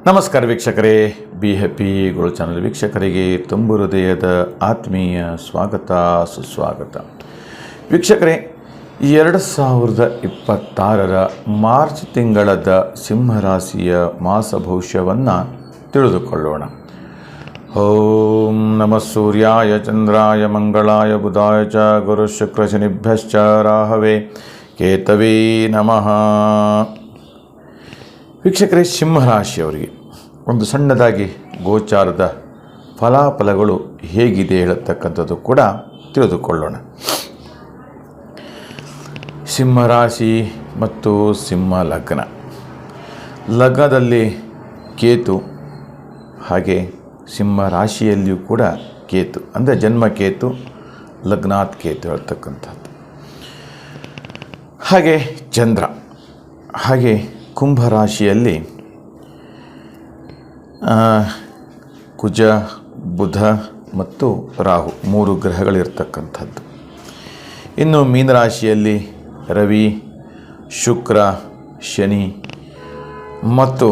ನಮಸ್ಕಾರ ವೀಕ್ಷಕರೇ, be happy gold channel ವೀಕ್ಷಕರಿಗೆ ತುಂಬು ಹೃದಯದ ಆತ್ಮೀಯ ಸ್ವಾಗತ ಸುಸ್ವಾಗತ. ವೀಕ್ಷಕರೇ, 2026 ಮಾರ್ಚ್ ತಿಂಗಳದ ಸಿಂಹರಾಶಿಯ ಮಾಸ ಭವಿಷ್ಯವನ್ನು ತಿಳಿದುಕೊಳ್ಳೋಣ. ಓಂ ನಮಃ ಸೂರ್ಯಾಯ ಚಂದ್ರಾಯ ಮಂಗಳಾಯ ಬುಧಾಯ ಚ ಗುರು ಶುಕ್ರ ಶನಿಭ್ಯಶ್ಚ ರಾಹವೇ ಕೇತವೇ ನಮಃ. ವೀಕ್ಷಕರೇ, ಸಿಂಹರಾಶಿಯವರಿಗೆ ಒಂದು ಸಣ್ಣದಾಗಿ ಗೋಚಾರದ ಫಲಾಫಲಗಳು ಹೇಗಿದೆ ಹೇಳತಕ್ಕಂಥದ್ದು ಕೂಡ ತಿಳಿದುಕೊಳ್ಳೋಣ. ಸಿಂಹರಾಶಿ ಮತ್ತು ಸಿಂಹ ಲಗ್ನ, ಲಗ್ನದಲ್ಲಿ ಕೇತು, ಹಾಗೆ ಸಿಂಹ ರಾಶಿಯಲ್ಲಿಯೂ ಕೂಡ ಕೇತು, ಅಂದರೆ ಜನ್ಮಕೇತು, ಲಗ್ನಾತ್ ಕೇತು ಹೇಳ್ತಕ್ಕಂಥದ್ದು. ಹಾಗೆ ಚಂದ್ರ, ಹಾಗೆ ಕುಂಭರಾಶಿಯಲ್ಲಿ ಕುಜ, ಬುಧ ಮತ್ತು ರಾಹು 3 ಗ್ರಹಗಳಿರ್ತಕ್ಕಂಥದ್ದು. ಇನ್ನು ಮೀನರಾಶಿಯಲ್ಲಿ ರವಿ, ಶುಕ್ರ, ಶನಿ ಮತ್ತು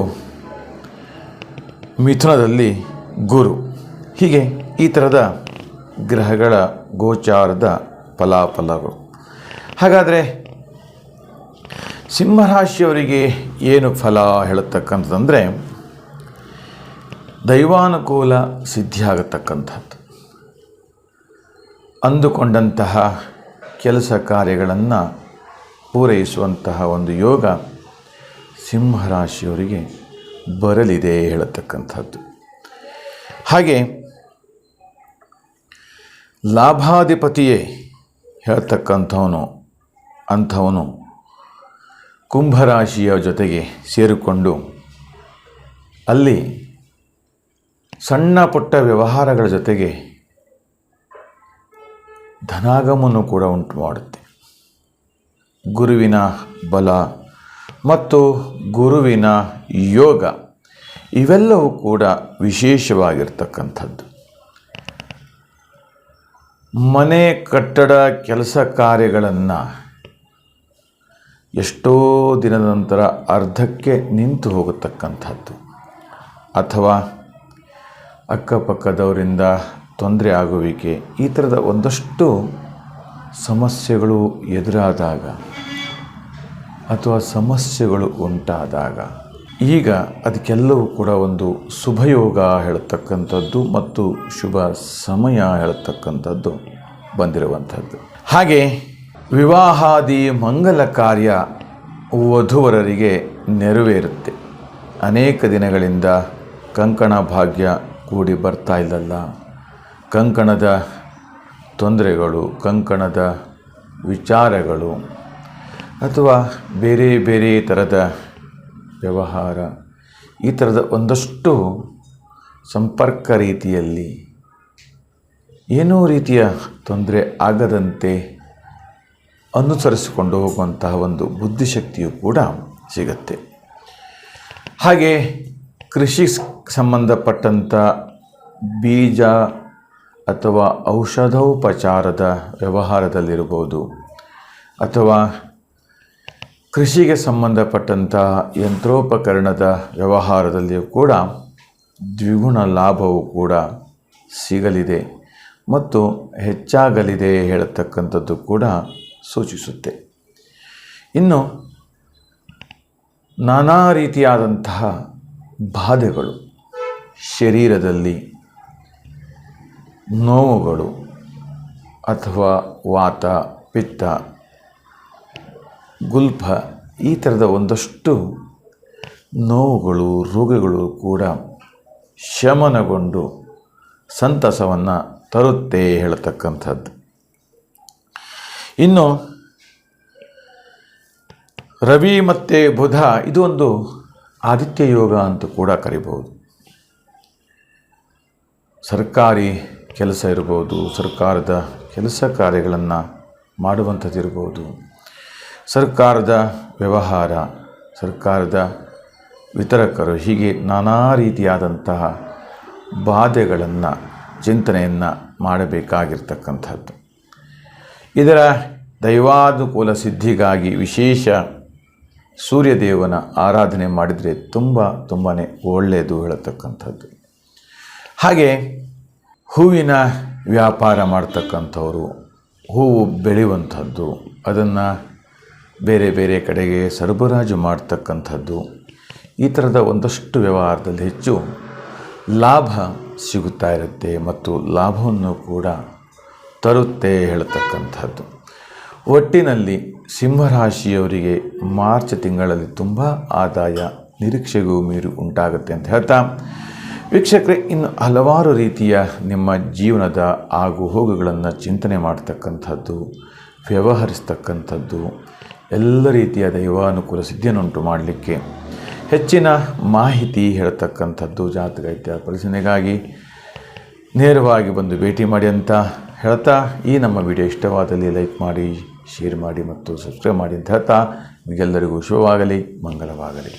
ಮಿಥುನದಲ್ಲಿ ಗುರು. ಹೀಗೆ ಈ ಥರದ ಗ್ರಹಗಳ ಗೋಚಾರದ ಫಲಾಫಲಗಳು. ಹಾಗಾದರೆ ಸಿಂಹರಾಶಿಯವರಿಗೆ ಏನು ಫಲ ಹೇಳತಕ್ಕಂಥದ್ದಂದರೆ, ದೈವಾನುಕೂಲ ಸಿದ್ಧಿಯಾಗತಕ್ಕಂಥದ್ದು, ಅಂದುಕೊಂಡಂತಹ ಕೆಲಸ ಕಾರ್ಯಗಳನ್ನು ಪೂರೈಸುವಂತಹ ಒಂದು ಯೋಗ ಸಿಂಹರಾಶಿಯವರಿಗೆ ಬರಲಿದೆ ಹೇಳತಕ್ಕಂಥದ್ದು. ಹಾಗೆ ಲಾಭಾಧಿಪತಿಯೇ ಹೇಳ್ತಕ್ಕಂಥವನು ಅಂಥವನು ಕುಂಭರಾಶಿಯ ಜೊತೆಗೆ ಸೇರಿಕೊಂಡು ಅಲ್ಲಿ ಸಣ್ಣ ಪುಟ್ಟ ವ್ಯವಹಾರಗಳ ಜೊತೆಗೆ ಧನಾಗಮವನ್ನು ಕೂಡ ಉಂಟು ಮಾಡುತ್ತೆ. ಗುರುವಿನ ಬಲ ಮತ್ತು ಗುರುವಿನ ಯೋಗ ಇವೆಲ್ಲವೂ ಕೂಡ ವಿಶೇಷವಾಗಿರ್ತಕ್ಕಂಥದ್ದು. ಮನೆ ಕಟ್ಟಡ ಕೆಲಸ ಕಾರ್ಯಗಳನ್ನು ಎಷ್ಟೋ ದಿನದ ನಂತರ ಅರ್ಧಕ್ಕೆ ನಿಂತು ಹೋಗತಕ್ಕಂಥದ್ದು, ಅಥವಾ ಅಕ್ಕಪಕ್ಕದವರಿಂದ ತೊಂದರೆ ಆಗುವಿಕೆ, ಈ ಥರದ ಒಂದಷ್ಟು ಸಮಸ್ಯೆಗಳು ಎದುರಾದಾಗ ಅಥವಾ ಸಮಸ್ಯೆಗಳು ಉಂಟಾದಾಗ ಈಗ ಅದಕ್ಕೆಲ್ಲವೂ ಕೂಡ ಒಂದು ಶುಭಯೋಗ ಹೇಳತಕ್ಕಂಥದ್ದು ಮತ್ತು ಶುಭ ಸಮಯ ಹೇಳತಕ್ಕಂಥದ್ದು ಬಂದಿರುವಂಥದ್ದು. ಹಾಗೆ ವಿವಾಹಾದಿ ಮಂಗಲ ಕಾರ್ಯ ವಧುವರರಿಗೆ ನೆರವೇರುತ್ತೆ. ಅನೇಕ ದಿನಗಳಿಂದ ಕಂಕಣ ಭಾಗ್ಯ ಕೂಡಿ ಬರ್ತಾ ಇಲ್ಲಲ್ಲ, ಕಂಕಣದ ತೊಂದರೆಗಳು, ಕಂಕಣದ ವಿಚಾರಗಳು ಅಥವಾ ಬೇರೆ ಬೇರೆ ಥರದ ವ್ಯವಹಾರ, ಈ ಥರದ ಒಂದಷ್ಟು ಸಂಪರ್ಕ ರೀತಿಯಲ್ಲಿ ಏನೋ ರೀತಿಯ ತೊಂದರೆ ಆಗದಂತೆ ಅನುಸರಿಸಿಕೊಂಡು ಹೋಗುವಂತಹ ಒಂದು ಬುದ್ಧಿಶಕ್ತಿಯು ಕೂಡ ಸಿಗುತ್ತೆ. ಹಾಗೆ ಕೃಷಿ ಸಂಬಂಧಪಟ್ಟಂಥ ಬೀಜ ಅಥವಾ ಔಷಧೋಪಚಾರದ ವ್ಯವಹಾರದಲ್ಲಿರ್ಬೋದು, ಅಥವಾ ಕೃಷಿಗೆ ಸಂಬಂಧಪಟ್ಟಂಥ ಯಂತ್ರೋಪಕರಣದ ವ್ಯವಹಾರದಲ್ಲಿಯೂ ಕೂಡ ದ್ವಿಗುಣ ಲಾಭವು ಕೂಡ ಸಿಗಲಿದೆ ಮತ್ತು ಹೆಚ್ಚಾಗಲಿದೆ ಹೇಳತಕ್ಕಂಥದ್ದು ಕೂಡ ಸೂಚಿಸುತ್ತೆ. ಇನ್ನು ನಾನಾ ರೀತಿಯಾದಂತಹ ಬಾಧೆಗಳು, ಶರೀರದಲ್ಲಿ ನೋವುಗಳು ಅಥವಾ ವಾತ, ಪಿತ್ತ, ಗುಲ್ಫ, ಈ ಥರದ ಒಂದಷ್ಟು ನೋವುಗಳು, ರೋಗಗಳು ಕೂಡ ಶಮನಗೊಂಡು ಸಂತಸವನ್ನು ತರುತ್ತೆ ಹೇಳತಕ್ಕಂಥದ್ದು. ಇನ್ನು ರವಿ ಮತ್ತು ಬುಧ, ಇದು ಒಂದು ಆದಿತ್ಯ ಯೋಗ ಅಂತ ಕೂಡ ಕರಿಬಹುದು. ಸರ್ಕಾರಿ ಕೆಲಸ ಇರ್ಬೋದು, ಸರ್ಕಾರದ ಕೆಲಸ ಕಾರ್ಯಗಳನ್ನು ಮಾಡುವಂಥದ್ದಿರ್ಬೋದು, ಸರ್ಕಾರದ ವ್ಯವಹಾರ, ಸರ್ಕಾರದ ವಿತರಕರು, ಹೀಗೆ ನಾನಾ ರೀತಿಯಾದಂತಹ ಬಾಧೆಗಳನ್ನು ಚಿಂತನೆಯನ್ನು ಮಾಡಬೇಕಾಗಿರ್ತಕ್ಕಂಥದ್ದು. ಇದರ ದೈವಾನುಕೂಲ ಸಿದ್ಧಿಗಾಗಿ ವಿಶೇಷ ಸೂರ್ಯದೇವನ ಆರಾಧನೆ ಮಾಡಿದರೆ ತುಂಬಾ ಒಳ್ಳೆಯದು ಹೇಳತಕ್ಕಂಥದ್ದು. ಹಾಗೆ ಹೂವಿನ ವ್ಯಾಪಾರ ಮಾಡ್ತಕ್ಕಂಥವರು, ಹೂವು ಬೆಳೆಯುವಂಥದ್ದು, ಅದನ್ನು ಬೇರೆ ಬೇರೆ ಕಡೆಗೆ ಸರಬರಾಜು ಮಾಡ್ತಕ್ಕಂಥದ್ದು, ಈ ಥರದ ಒಂದಷ್ಟು ವ್ಯವಹಾರದಲ್ಲಿ ಹೆಚ್ಚು ಲಾಭ ಸಿಗುತ್ತಾ ಇರುತ್ತೆ ಮತ್ತು ಲಾಭವನ್ನು ಕೂಡ ತರುತ್ತೆ ಹೇಳತಕ್ಕಂಥದ್ದು. ಒಟ್ಟಿನಲ್ಲಿ ಸಿಂಹರಾಶಿಯವರಿಗೆ ಮಾರ್ಚ್ ತಿಂಗಳಲ್ಲಿ ತುಂಬ ಆದಾಯ ನಿರೀಕ್ಷೆಗೂ ಮೀರಿ ಉಂಟಾಗುತ್ತೆ ಅಂತ ಹೇಳ್ತಾ, ವೀಕ್ಷಕರೇ, ಇನ್ನು ಹಲವಾರು ರೀತಿಯ ನಿಮ್ಮ ಜೀವನದ ಆಗು ಹೋಗುಗಳನ್ನು ಚಿಂತನೆ ಮಾಡ್ತಕ್ಕಂಥದ್ದು, ವ್ಯವಹರಿಸ್ತಕ್ಕಂಥದ್ದು, ಎಲ್ಲ ರೀತಿಯ ದೈವಾನುಕೂಲ ಸಿದ್ಧಿಯನ್ನುಂಟು ಮಾಡಲಿಕ್ಕೆ ಹೆಚ್ಚಿನ ಮಾಹಿತಿ ಹೇಳ್ತಕ್ಕಂಥದ್ದು ಜಾತಕ ಇತ್ಯಾದಿ ಪರಿಶೀಲನೆಗಾಗಿ ನೇರವಾಗಿ ಬಂದು ಭೇಟಿ ಮಾಡಿ ಅಂತ ಹೇಳ್ತಾ, ಈ ನಮ್ಮ ವಿಡಿಯೋ ಇಷ್ಟವಾದಲ್ಲಿ ಲೈಕ್ ಮಾಡಿ, ಶೇರ್ ಮಾಡಿ ಮತ್ತು ಸಬ್ಸ್ಕ್ರೈಬ್ ಮಾಡಿ ಅಂತ ಹೇಳ್ತಾ, ನಿಮಗೆಲ್ಲರಿಗೂ ಶುಭವಾಗಲಿ, ಮಂಗಲವಾಗಲಿ.